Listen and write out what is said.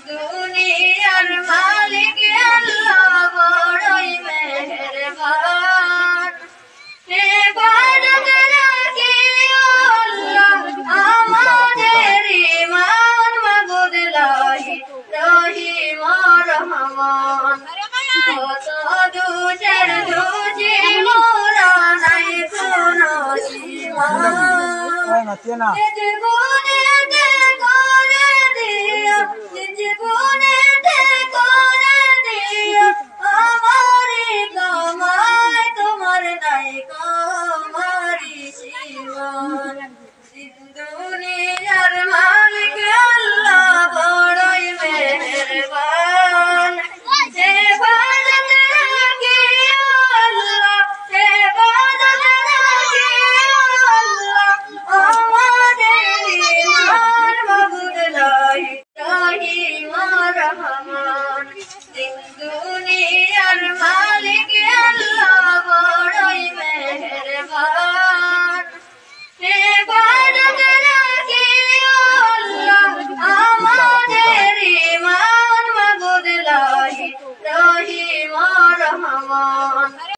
দুনিয়ার মালিক আল্লাহ বড়ই মেহেরবান ইবাদত রাখি আল্লাহ আমাদের ঈমান মাবুদ লাহি রহিম রহমান কত দুজের দুজি মোরা নাই কোনো সীমা